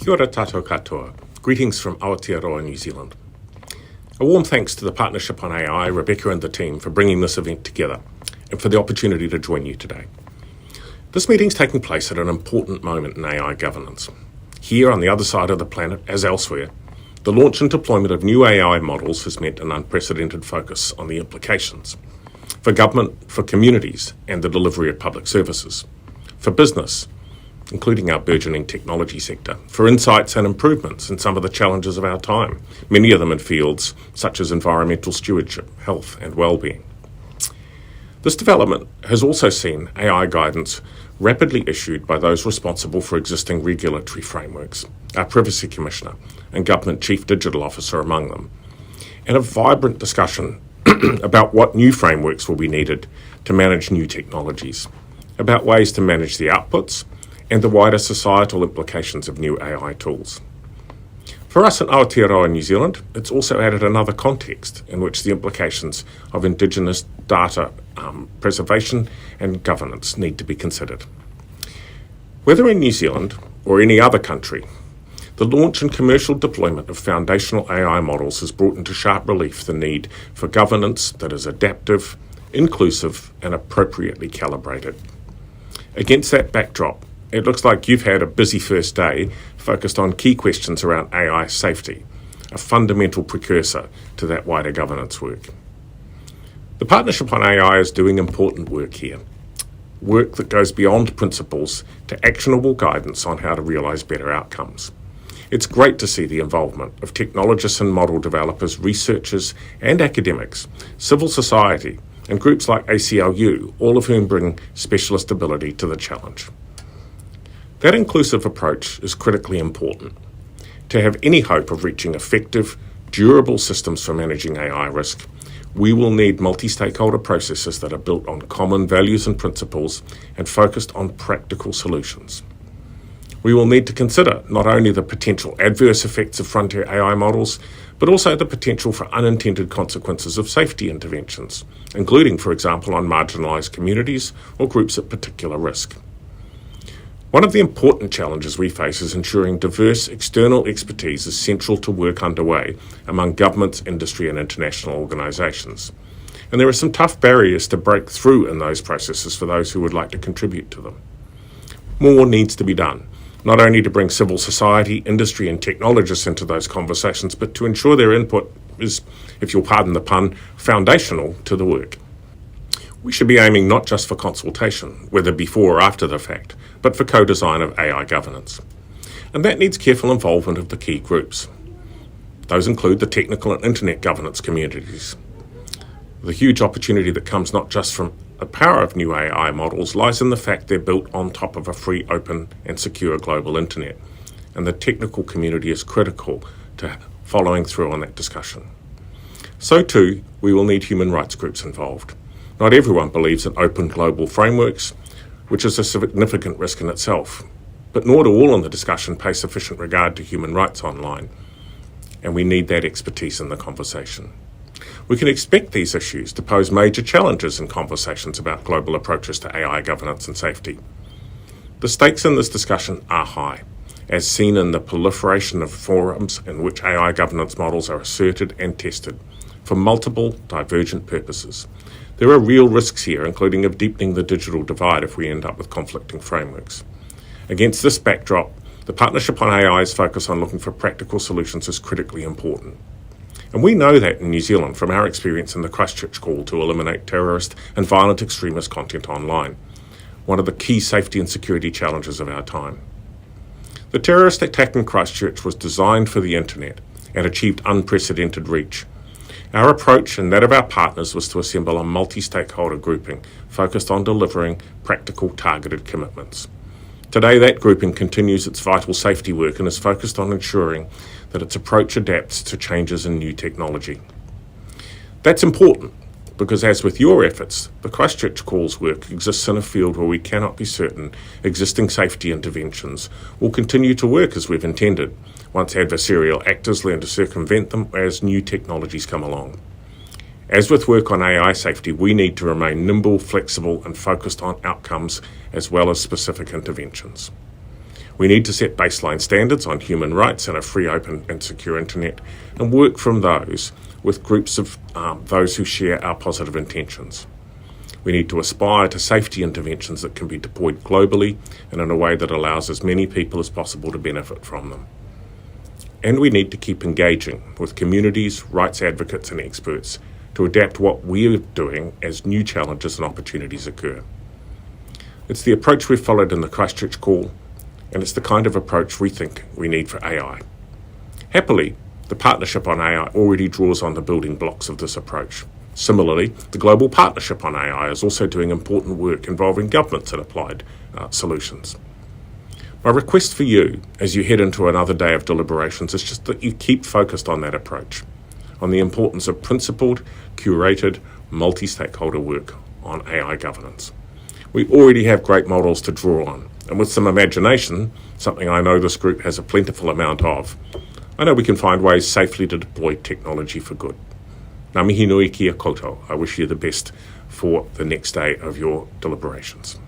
Kia ora tātou katoa. Greetings from Aotearoa, New Zealand. A warm thanks to the Partnership on AI, Rebecca and the team for bringing this event together and for the opportunity to join you today. This meeting is taking place at an important moment in AI governance. Here on the other side of the planet, as elsewhere, the launch and deployment of new AI models has meant an unprecedented focus on the implications for government, for communities, and the delivery of public services, for business, including our burgeoning technology sector, for insights and improvements in some of the challenges of our time, many of them in fields such as environmental stewardship, health and well-being. This development has also seen AI guidance rapidly issued by those responsible for existing regulatory frameworks, our Privacy Commissioner and Government Chief Digital Officer among them, and a vibrant discussion about what new frameworks will be needed to manage new technologies, about ways to manage the outputs, and the wider societal implications of new AI tools. For us in Aotearoa, New Zealand, it's also added another context in which the implications of Indigenous data preservation and governance need to be considered. Whether in New Zealand or any other country, the launch and commercial deployment of foundational AI models has brought into sharp relief the need for governance that is adaptive, inclusive, and appropriately calibrated. Against that backdrop, it looks like you've had a busy first day focused on key questions around AI safety, a fundamental precursor to that wider governance work. The Partnership on AI is doing important work here, work that goes beyond principles to actionable guidance on how to realise better outcomes. It's great to see the involvement of technologists and model developers, researchers and academics, civil society and groups like ACLU, all of whom bring specialist ability to the challenge. That inclusive approach is critically important. To have any hope of reaching effective, durable systems for managing AI risk, we will need multi-stakeholder processes that are built on common values and principles and focused on practical solutions. We will need to consider not only the potential adverse effects of frontier AI models, but also the potential for unintended consequences of safety interventions, including, for example, on marginalised communities or groups at particular risk. One of the important challenges we face is ensuring diverse external expertise is central to work underway among governments, industry and international organisations. And there are some tough barriers to break through in those processes for those who would like to contribute to them. More needs to be done, not only to bring civil society, industry and technologists into those conversations, but to ensure their input is, if you'll pardon the pun, foundational to the work. We should be aiming not just for consultation, whether before or after the fact, but for co-design of AI governance. And that needs careful involvement of the key groups. Those include the technical and internet governance communities. The huge opportunity that comes not just from the power of new AI models lies in the fact they're built on top of a free, open and secure global internet. And the technical community is critical to following through on that discussion. So too, we will need human rights groups involved. Not everyone believes in open global frameworks, which is a significant risk in itself, but nor do all in the discussion pay sufficient regard to human rights online, and we need that expertise in the conversation. We can expect these issues to pose major challenges in conversations about global approaches to AI governance and safety. The stakes in this discussion are high, as seen in the proliferation of forums in which AI governance models are asserted and tested for multiple divergent purposes. There are real risks here, including of deepening the digital divide if we end up with conflicting frameworks. Against this backdrop, the Partnership on AI's focus on looking for practical solutions is critically important. And we know that in New Zealand from our experience in the Christchurch call to eliminate terrorist and violent extremist content online, one of the key safety and security challenges of our time. The terrorist attack in Christchurch was designed for the internet and achieved unprecedented reach. Our approach and that of our partners was to assemble a multi-stakeholder grouping focused on delivering practical targeted commitments. Today that grouping continues its vital safety work and is focused on ensuring that its approach adapts to changes in new technology. That's important because, as with your efforts, the Christchurch Call's work exists in a field where we cannot be certain existing safety interventions will continue to work as we've intended once adversarial actors learn to circumvent them as new technologies come along. As with work on AI safety, we need to remain nimble, flexible and focused on outcomes as well as specific interventions. We need to set baseline standards on human rights and a free, open and secure internet, and work from those with groups of those who share our positive intentions. We need to aspire to safety interventions that can be deployed globally and in a way that allows as many people as possible to benefit from them. And we need to keep engaging with communities, rights advocates and experts to adapt what we're doing as new challenges and opportunities occur. It's the approach we've followed in the Christchurch call, and it's the kind of approach we think we need for AI. Happily, the Partnership on AI already draws on the building blocks of this approach. Similarly, the Global Partnership on AI is also doing important work involving governments and applied solutions. My request for you as you head into another day of deliberations is just that you keep focused on that approach, on the importance of principled, curated, multi-stakeholder work on AI governance. We already have great models to draw on, and with some imagination, something I know this group has a plentiful amount of, I know we can find ways safely to deploy technology for good. Ngā mihi nui kia koutou. I wish you the best for the next day of your deliberations.